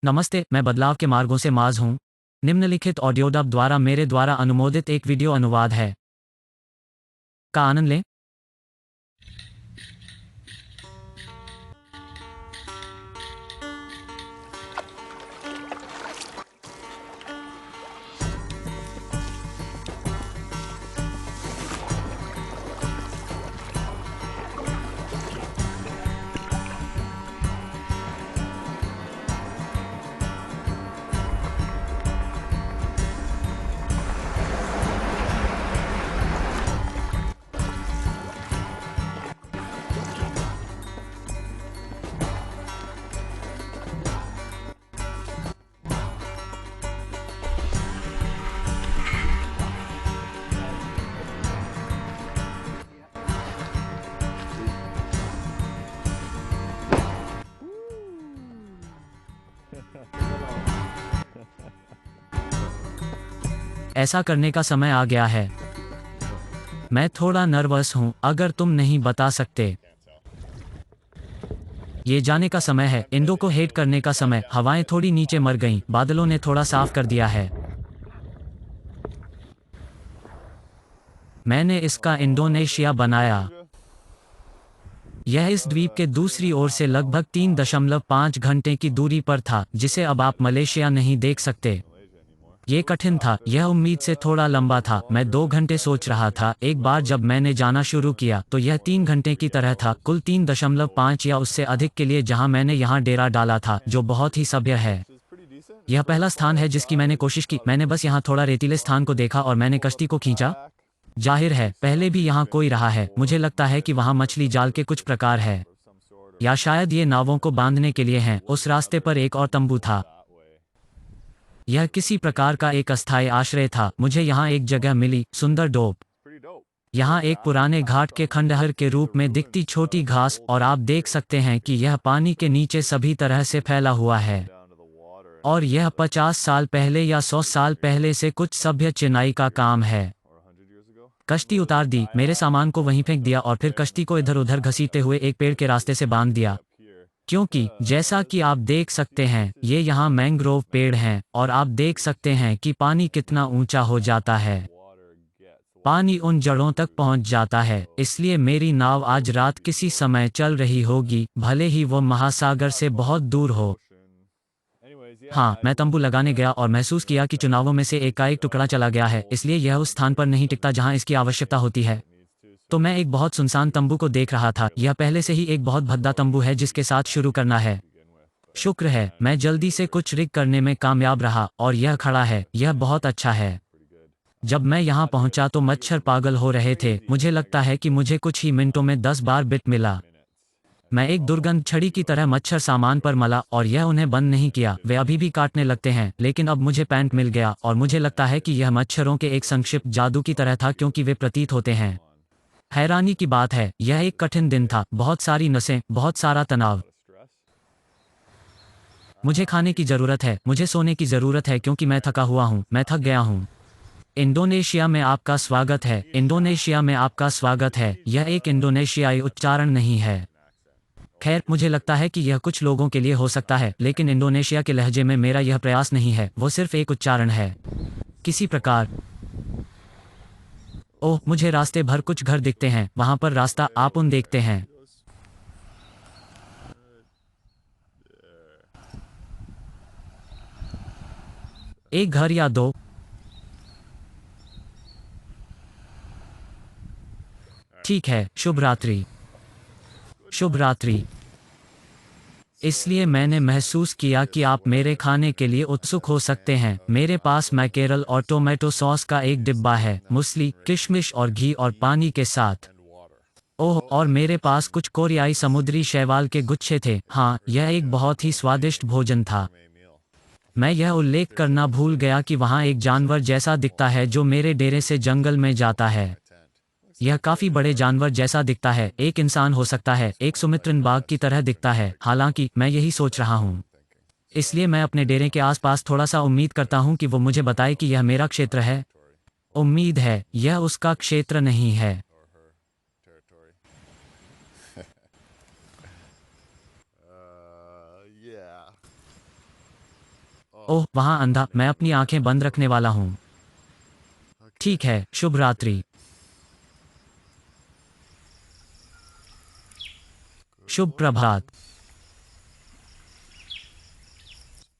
नमस्ते, मैं बदलाव के मार्गों से माज हूँ। निम्नलिखित ऑडियो डब द्वारा मेरे द्वारा अनुमोदित एक वीडियो अनुवाद है का आनंद लें। ऐसा करने का समय आ गया है। मैं थोड़ा नर्वस हूँ, अगर तुम नहीं बता सकते। ये जाने का समय है, इंडो को हेट करने का समय। हवाएं थोड़ी नीचे मर गईं, बादलों ने थोड़ा साफ कर दिया है। मैंने इसका इंडोनेशिया बनाया। यह इस द्वीप के दूसरी ओर से लगभग 3.5 घंटे की दूरी पर था, जिसे अब आप मलेशिया नहीं देख सकते। ये कठिन था, यह उम्मीद से थोड़ा लंबा था। मैं 2 घंटे सोच रहा था। एक बार जब मैंने जाना शुरू किया तो यह 3 घंटे की तरह था, कुल 3.5 या उससे अधिक के लिए, जहां मैंने यहाँ डेरा डाला था, जो बहुत ही सभ्य है। यह पहला स्थान है जिसकी मैंने कोशिश की। मैंने बस यहाँ थोड़ा रेतीले स्थान को देखा और मैंने कश्ती को खींचा। जाहिर है, पहले भी यहाँ कोई रहा है। मुझे लगता है कि वहाँ मछली जाल के कुछ प्रकार है, या शायद ये नावों को बांधने के लिए हैं। उस रास्ते पर एक और तंबू था। यह किसी प्रकार का एक अस्थायी आश्रय था। मुझे यहाँ एक जगह मिली, सुंदर डोब। यहाँ एक पुराने घाट के खंडहर के रूप में दिखती छोटी घास, और आप देख सकते हैं कि यह पानी के नीचे सभी तरह से फैला हुआ है। और यह 50 साल पहले या 100 साल पहले से कुछ सभ्य चिनाई का काम है। कश्ती उतार दी, मेरे सामान को वहीं फेंक दिया और फिर कश्ती को इधर उधर घसीटते हुए एक पेड़ के रास्ते से बांध दिया। क्योंकि जैसा कि आप देख सकते हैं, ये यहाँ मैंग्रोव पेड़ हैं, और आप देख सकते हैं कि पानी कितना ऊंचा हो जाता है। पानी उन जड़ों तक पहुंच जाता है, इसलिए मेरी नाव आज रात किसी समय चल रही होगी, भले ही वो महासागर से बहुत दूर हो। हाँ, मैं तंबू लगाने गया और महसूस किया कि चुनावों में से एक का एक टुकड़ा चला गया है, इसलिए यह उस स्थान पर नहीं टिकता जहां इसकी आवश्यकता होती है। तो मैं एक बहुत सुनसान तंबू को देख रहा था। यह पहले से ही एक बहुत भद्दा तंबू है जिसके साथ शुरू करना है। शुक्र है, मैं जल्दी से कुछ रिग करने में कामयाब रहा, और यह खड़ा है। यह बहुत अच्छा है। जब मैं यहाँ पहुंचा तो मच्छर पागल हो रहे थे। मुझे लगता है कि मुझे कुछ ही मिनटों में 10 बार बिट मिला। मैं एक दुर्गंध छड़ी की तरह मच्छर सामान पर मला, और यह उन्हें बंद नहीं किया। वे अभी भी काटने लगते हैं, लेकिन अब मुझे पैंट मिल गया, और मुझे लगता है कि यह मच्छरों के एक संक्षिप्त जादू की तरह था, क्योंकि वे प्रतीत होते हैं। हैरानी की बात है, यह एक कठिन दिन था। बहुत सारी नसें, बहुत सारा तनाव। मुझे खाने की जरूरत है, मुझे सोने की जरूरत है, क्योंकि मैं थका हुआ हूँ, मैं थक गया हूँ। इंडोनेशिया में आपका स्वागत है। इंडोनेशिया में आपका स्वागत है। यह एक इंडोनेशियाई उच्चारण नहीं है। खैर, मुझे लगता है कि यह कुछ लोगों के लिए हो सकता है, लेकिन इंडोनेशिया के लहजे में मेरा यह प्रयास नहीं है। वो सिर्फ एक उच्चारण है, किसी प्रकार। ओह, मुझे रास्ते भर कुछ घर दिखते हैं। वहां पर रास्ता, आप उन देखते हैं। एक घर या दो। ठीक है, शुभ रात्रि। शुभ रात्रि। इसलिए मैंने महसूस किया कि आप मेरे खाने के लिए उत्सुक हो सकते हैं। मेरे पास मैकेरल और टोमेटो सॉस का एक डिब्बा है, मुस्ली, किशमिश और घी और पानी के साथ। ओह, और मेरे पास कुछ कोरियाई समुद्री शैवाल के गुच्छे थे। हाँ, यह एक बहुत ही स्वादिष्ट भोजन था। मैं यह उल्लेख करना भूल गया कि वहाँ एक जानवर जैसा दिखता है जो मेरे डेरे से जंगल में जाता है। यह काफी बड़े जानवर जैसा दिखता है, एक इंसान हो सकता है, एक सुमित्रन बाघ की तरह दिखता है। हालांकि मैं यही सोच रहा हूँ। इसलिए मैं अपने डेरे के आसपास थोड़ा सा उम्मीद करता हूँ कि वो मुझे बताए कि यह मेरा क्षेत्र है। उम्मीद है, यह उसका क्षेत्र नहीं है। ओह वहाँ अंधा, मैं अपनी आंखें बंद रखने वाला हूँ। ठीक है, शुभ रात्रि। शुभ प्रभात।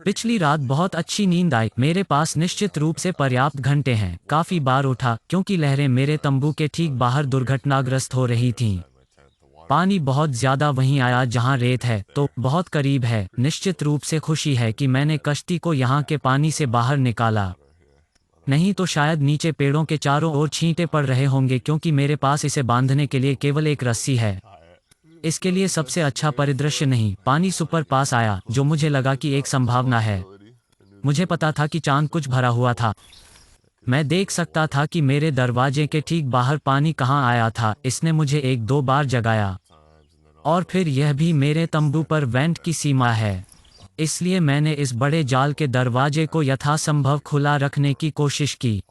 पिछली रात बहुत अच्छी नींद आई। मेरे पास निश्चित रूप से पर्याप्त घंटे हैं। काफी बार उठा क्योंकि लहरें मेरे तंबू के ठीक बाहर दुर्घटनाग्रस्त हो रही थीं। पानी बहुत ज्यादा वहीं आया जहां रेत है, तो बहुत करीब है। निश्चित रूप से खुशी है कि मैंने कश्ती को यहाँ के पानी से बाहर निकाला। नहीं तो शायद नीचे पेड़ों के चारों ओर छींटे पड़ रहे होंगे क्योंकि मेरे पास इसे बांधने के लिए केवल एक रस्सी है। इसके लिए सबसे अच्छा परिदृश्य नहीं, पानी सुपर पास आया, जो मुझे लगा कि एक संभावना है। मुझे पता था कि चांद कुछ भरा हुआ था। मैं देख सकता था कि मेरे दरवाजे के ठीक बाहर पानी कहाँ आया था। इसने मुझे एक दो बार जगाया। और फिर यह भी मेरे तंबू पर वेंट की सीमा है। इसलिए मैंने इस बड़े जाल के दरवाजे को यथासंभव खुला रखने की कोशिश की।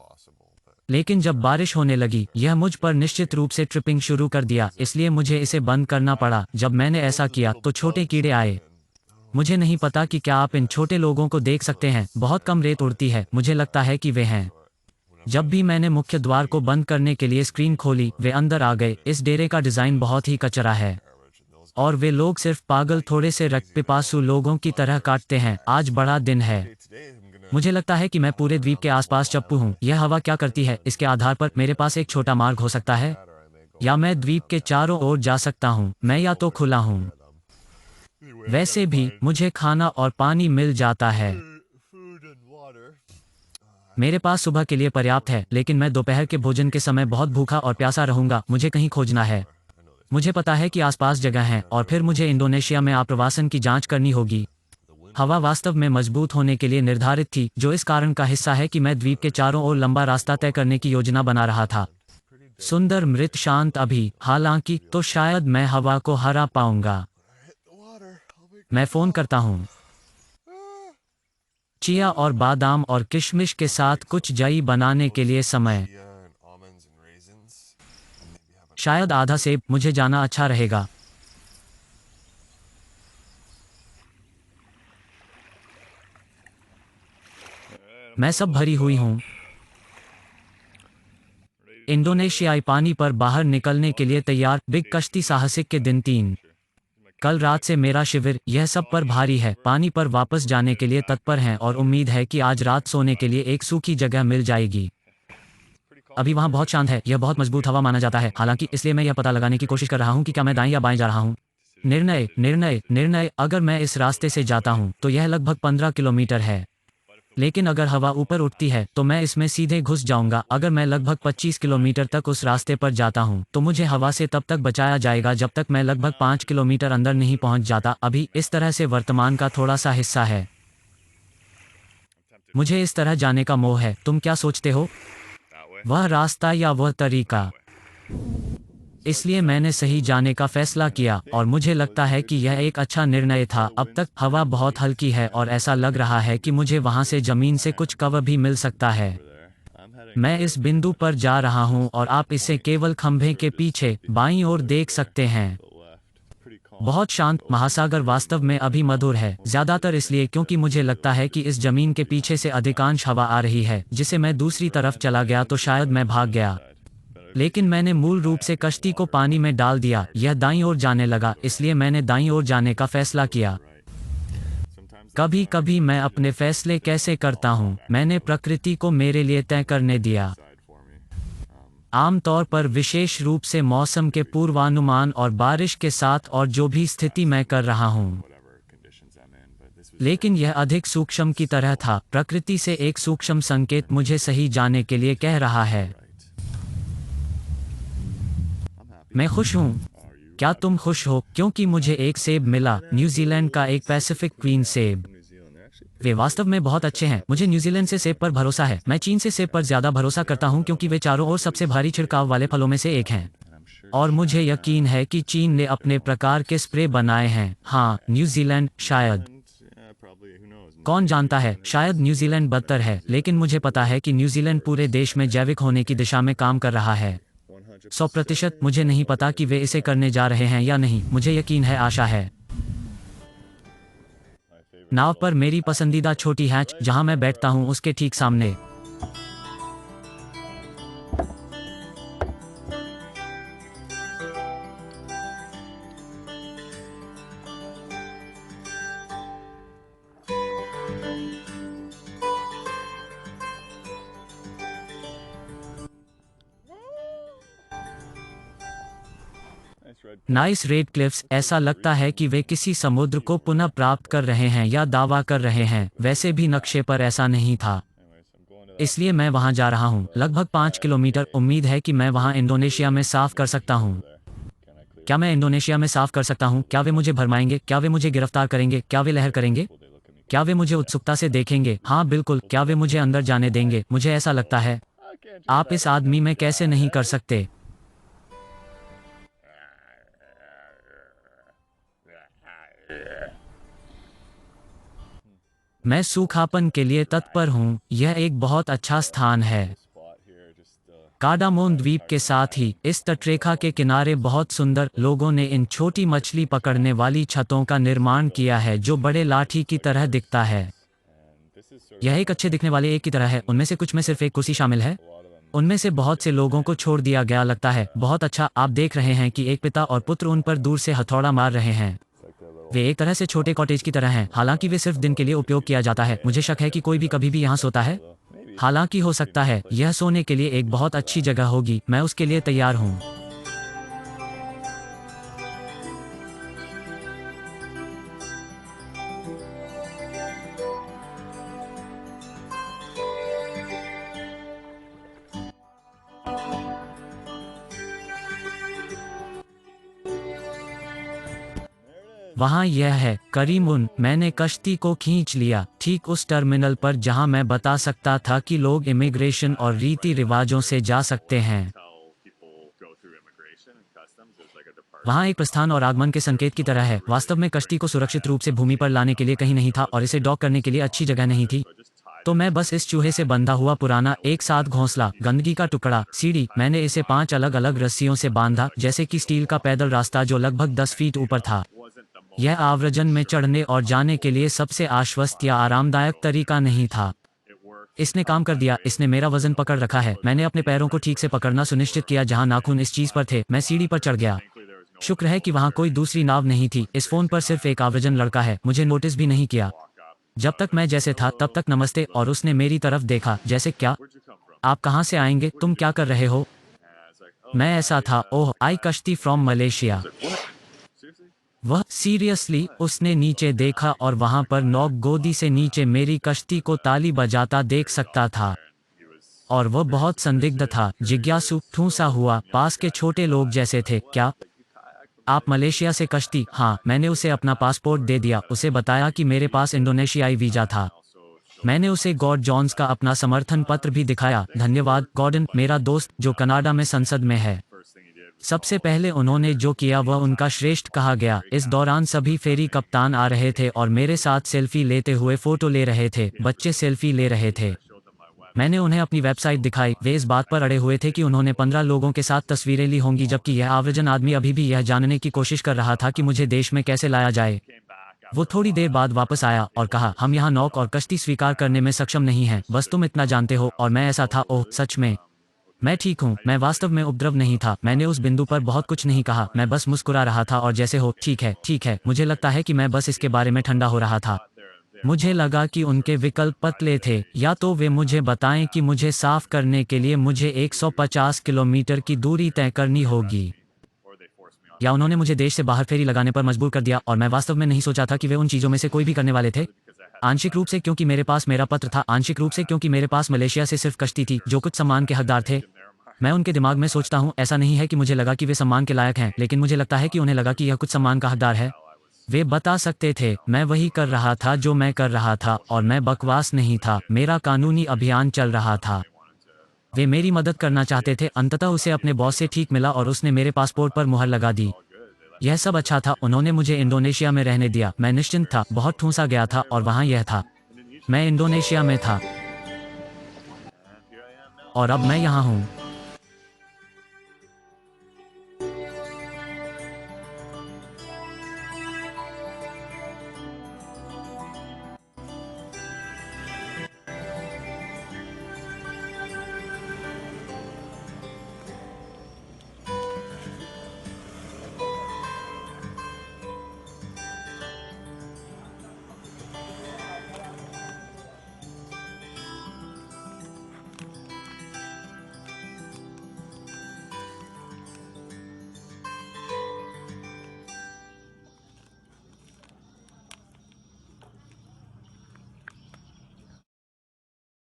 लेकिन जब बारिश होने लगी, यह मुझ पर निश्चित रूप से ट्रिपिंग शुरू कर दिया, इसलिए मुझे इसे बंद करना पड़ा। जब मैंने ऐसा किया तो छोटे कीड़े आए। मुझे नहीं पता कि क्या आप इन छोटे लोगों को देख सकते हैं। बहुत कम रेत उड़ती है, मुझे लगता है कि वे हैं। जब भी मैंने मुख्य द्वार को बंद करने के लिए स्क्रीन खोली, वे अंदर आ गए। इस डेरे का डिज़ाइन बहुत ही कचरा है और वे लोग सिर्फ पागल थोड़े से रक्तपिपासु लोगों की तरह काटते हैं। आज बड़ा दिन है। मुझे लगता है कि मैं पूरे द्वीप के आसपास चप्पू हूँ। यह हवा क्या करती है इसके आधार पर मेरे पास एक छोटा मार्ग हो सकता है, या मैं द्वीप के चारों ओर जा सकता हूँ। मैं या तो खुला हूँ। वैसे भी मुझे खाना और पानी मिल जाता है। मेरे पास सुबह के लिए पर्याप्त है, लेकिन मैं दोपहर के भोजन के समय बहुत भूखा और प्यासा रहूंगा। मुझे कहीं खोजना है। मुझे पता है कि आसपास जगह है, और फिर मुझे इंडोनेशिया में आप्रवासन की जांच करनी होगी। हवा वास्तव में मजबूत होने के लिए निर्धारित थी, जो इस कारण का हिस्सा है कि मैं द्वीप के चारों ओर लंबा रास्ता तय करने की योजना बना रहा था। सुंदर मृत शांत अभी, हालांकि तो शायद मैं हवा को हरा पाऊंगा। मैं फोन करता हूँ। चिया और बादाम और किशमिश के साथ कुछ जई बनाने के लिए समय। शायद आधा सेब। मुझे जाना अच्छा रहेगा। मैं सब भरी हुई हूँ। इंडोनेशियाई पानी पर बाहर निकलने के लिए तैयार। बिग कश्ती साहसिक के दिन 3। कल रात से मेरा शिविर, यह सब पर भारी है। पानी पर वापस जाने के लिए तत्पर हैं और उम्मीद है कि आज रात सोने के लिए एक सूखी जगह मिल जाएगी। अभी वहाँ बहुत शांत है। यह बहुत मजबूत हवा माना जाता है, हालांकि इसलिए मैं यह पता लगाने की कोशिश कर रहा हूँ कि क्या मैं दाएं या बाएं जा रहा हूँ। निर्णय निर्णय निर्णय अगर मैं इस रास्ते से जाता हूँ तो यह लगभग 15 किलोमीटर है। लेकिन अगर हवा ऊपर उठती है तो मैं इसमें सीधे घुस जाऊंगा। अगर मैं लगभग 25 किलोमीटर तक उस रास्ते पर जाता हूं, तो मुझे हवा से तब तक बचाया जाएगा जब तक मैं लगभग 5 किलोमीटर अंदर नहीं पहुंच जाता। अभी इस तरह से वर्तमान का थोड़ा सा हिस्सा है। मुझे इस तरह जाने का मोह है। तुम क्या सोचते हो? वह रास्ता या वह तरीका? इसलिए मैंने सही जाने का फैसला किया और मुझे लगता है कि यह एक अच्छा निर्णय था। अब तक हवा बहुत हल्की है और ऐसा लग रहा है कि मुझे वहां से जमीन से कुछ कवर भी मिल सकता है। मैं इस बिंदु पर जा रहा हूं और आप इसे केवल खंभे के पीछे बाईं ओर देख सकते हैं। बहुत शांत। महासागर वास्तव में अभी मधुर है, ज्यादातर इसलिए क्योंकि मुझे लगता है कि इस जमीन के पीछे से अधिकांश हवा आ रही है। जिसे मैं दूसरी तरफ चला गया तो शायद मैं भाग गया, लेकिन मैंने मूल रूप से कश्ती को पानी में डाल दिया। यह दाईं ओर जाने लगा, इसलिए मैंने दाईं ओर जाने का फैसला किया। कभी कभी मैं अपने फैसले कैसे करता हूँ, मैंने प्रकृति को मेरे लिए तय करने दिया। आमतौर पर विशेष रूप से मौसम के पूर्वानुमान और बारिश के साथ और जो भी स्थिति मैं कर रहा हूँ। लेकिन यह अधिक सूक्ष्म की तरह था। प्रकृति से एक सूक्ष्म संकेत मुझे सही जाने के लिए कह रहा है। मैं खुश हूँ। क्या तुम खुश हो? क्योंकि मुझे एक सेब मिला, न्यूजीलैंड का एक पैसिफिक क्वीन सेब। वे वास्तव में बहुत अच्छे हैं। मुझे न्यूजीलैंड से सेब पर भरोसा है। मैं चीन से सेब पर ज्यादा भरोसा करता हूँ क्योंकि वे चारों ओर सबसे भारी छिड़काव वाले फलों में से एक हैं। और मुझे यकीन है कि चीन ने अपने प्रकार के स्प्रे बनाए हैं। हाँ, न्यूजीलैंड शायद। कौन जानता है, शायद न्यूजीलैंड बदतर है, लेकिन मुझे पता है कि न्यूजीलैंड पूरे देश में जैविक होने की दिशा में काम कर रहा है। 100%। मुझे नहीं पता कि वे इसे करने जा रहे हैं या नहीं। मुझे यकीन है, आशा है। नाव पर मेरी पसंदीदा छोटी हैच जहां मैं बैठता हूं उसके ठीक सामने। नाइस रेड क्लिफ्स, ऐसा लगता है कि वे किसी समुद्र को पुनः प्राप्त कर रहे हैं या दावा कर रहे हैं, वैसे भी नक्शे पर ऐसा नहीं था। इसलिए मैं वहां जा रहा हूं, लगभग 5 किलोमीटर। उम्मीद है कि मैं वहां इंडोनेशिया में साफ कर सकता हूं। क्या मैं इंडोनेशिया में साफ कर सकता हूं? क्या वे मुझे भरमाएंगे? क्या वे मुझे गिरफ्तार करेंगे? क्या वे लहर करेंगे? क्या वे मुझे उत्सुकता से देखेंगे? हाँ बिल्कुल। क्या वे मुझे अंदर जाने देंगे? मुझे ऐसा लगता है। आप इस आदमी में कैसे नहीं कर सकते? मैं सूखापन के लिए तत्पर हूँ। यह एक बहुत अच्छा स्थान है। कार्डामोन द्वीप के साथ ही इस तटरेखा के किनारे बहुत सुंदर लोगों ने इन छोटी मछली पकड़ने वाली छतों का निर्माण किया है जो बड़े लाठी की तरह दिखता है। यह एक अच्छे दिखने वाले एक की तरह है। उनमें से कुछ में सिर्फ एक कुर्सी शामिल है। उनमें से बहुत से लोगों को छोड़ दिया गया लगता है। बहुत अच्छा। आप देख रहे हैं कि एक पिता और पुत्र उन पर दूर से हथौड़ा मार रहे हैं। वे एक तरह से छोटे कॉटेज की तरह हैं, हालांकि वे सिर्फ दिन के लिए उपयोग किया जाता है। मुझे शक है कि कोई भी कभी भी यहाँ सोता है। हालांकि हो सकता है यह सोने के लिए एक बहुत अच्छी जगह होगी। मैं उसके लिए तैयार हूँ। वहाँ यह है करीमुन। मैंने कश्ती को खींच लिया ठीक उस टर्मिनल पर जहाँ मैं बता सकता था कि लोग इमिग्रेशन और रीति रिवाजों से जा सकते हैं। वहाँ एक प्रस्थान और आगमन के संकेत की तरह है। वास्तव में कश्ती को सुरक्षित रूप से भूमि पर लाने के लिए कहीं नहीं था और इसे डॉक करने के लिए अच्छी जगह नहीं थी। तो मैं बस इस चूहे से बंधा हुआ पुराना एक साथ घोंसला, गंदगी का टुकड़ा, सीढ़ी, मैंने इसे 5 अलग अलग रस्सियों से बांधा जैसे कि स्टील का पैदल रास्ता जो लगभग 10 फीट ऊपर था। यह आव्रजन में चढ़ने और जाने के लिए सबसे आश्वस्त या आरामदायक तरीका नहीं था। इसने काम कर दिया। इसने मेरा वजन पकड़ रखा है। मैंने अपने पैरों को ठीक से पकड़ना सुनिश्चित किया जहां नाखून इस चीज पर थे। मैं सीढ़ी पर चढ़ गया। शुक्र है कि वहां कोई दूसरी नाव नहीं थी। इस फोन पर सिर्फ एक आव्रजन लड़का है। मुझे नोटिस भी नहीं किया। जब तक मैं जैसे था तब तक नमस्ते, और उसने मेरी तरफ देखा जैसे क्या आप कहां से आएंगे? तुम क्या कर रहे हो? मैं ऐसा था, ओह आई कश्ती फ्रॉम मलेशिया। वह सीरियसली, उसने नीचे देखा और वहां पर नौक गोदी से नीचे मेरी कश्ती को ताली बजाता देख सकता था। और वह बहुत संदिग्ध था, जिज्ञासु, ठूंसा हुआ, पास के छोटे लोग जैसे थे। क्या आप मलेशिया से कश्ती? हाँ। मैंने उसे अपना पासपोर्ट दे दिया, उसे बताया कि मेरे पास इंडोनेशियाई वीजा था। मैंने उसे गॉर्ड जॉन्स का अपना समर्थन पत्र भी दिखाया। धन्यवाद गॉर्डन, मेरा दोस्त जो कनाडा में संसद में है। सबसे पहले उन्होंने जो किया वह उनका श्रेष्ठ कहा गया। इस दौरान सभी फेरी कप्तान आ रहे थे और मेरे साथ सेल्फी लेते हुए फोटो ले रहे थे। बच्चे सेल्फी ले रहे थे। मैंने उन्हें अपनी वेबसाइट दिखाई। वे इस बात पर अड़े हुए थे कि उन्होंने 15 लोगों के साथ तस्वीरें ली होंगी, जबकि यह आव्रजन आदमी अभी भी यह जानने की कोशिश कर रहा था कि मुझे देश में कैसे लाया जाए। वो थोड़ी देर बाद वापस आया और कहा, हम यहाँ नौक और कश्ती स्वीकार करने में सक्षम नहीं हैं, बस तुम इतना जानते हो। और मैं ऐसा था, ओह सच में? मैं ठीक हूँ। मैं वास्तव में उपद्रव नहीं था। मैंने उस बिंदु पर बहुत कुछ नहीं कहा। मैं बस मुस्कुरा रहा था और जैसे हो, ठीक है ठीक है। मुझे लगता है कि मैं बस इसके बारे में ठंडा हो रहा था। मुझे लगा कि उनके विकल्प पतले थे। या तो वे मुझे बताएं कि मुझे साफ करने के लिए मुझे 150 किलोमीटर की दूरी तय करनी होगी, या उन्होंने मुझे देश से बाहर फेरी लगाने पर मजबूर कर दिया। और मैं वास्तव में नहीं सोचा था कि वे उन चीज़ों में से कोई भी करने वाले थे। आंशिक रूप से क्योंकि मेरे पास मेरा पत्र था, आंशिक रूप से क्योंकि मेरे पास मलेशिया से सिर्फ कश्ती थी जो कुछ सम्मान के हकदार थे। मैं उनके दिमाग में सोचता हूँ, ऐसा नहीं है कि मुझे लगा कि वे सम्मान के लायक हैं, लेकिन मुझे लगता है कि उन्हें लगा कि यह कुछ सम्मान का हकदार है। वे बता सकते थे। मैं वही कर रहा था जो मैं कर रहा था, और मैं बकवास नहीं था। मेरा कानूनी अभियान चल रहा था। वे मेरी मदद करना चाहते थे। अंततः उसे अपने बॉस से ठीक मिला और उसने मेरे पासपोर्ट पर मुहर लगा दी। यह सब अच्छा था। उन्होंने मुझे इंडोनेशिया में रहने दिया। मैं निश्चिंत था, बहुत ठूंसा गया था, और वहाँ यह था। मैं इंडोनेशिया में था और अब मैं यहाँ हूँ।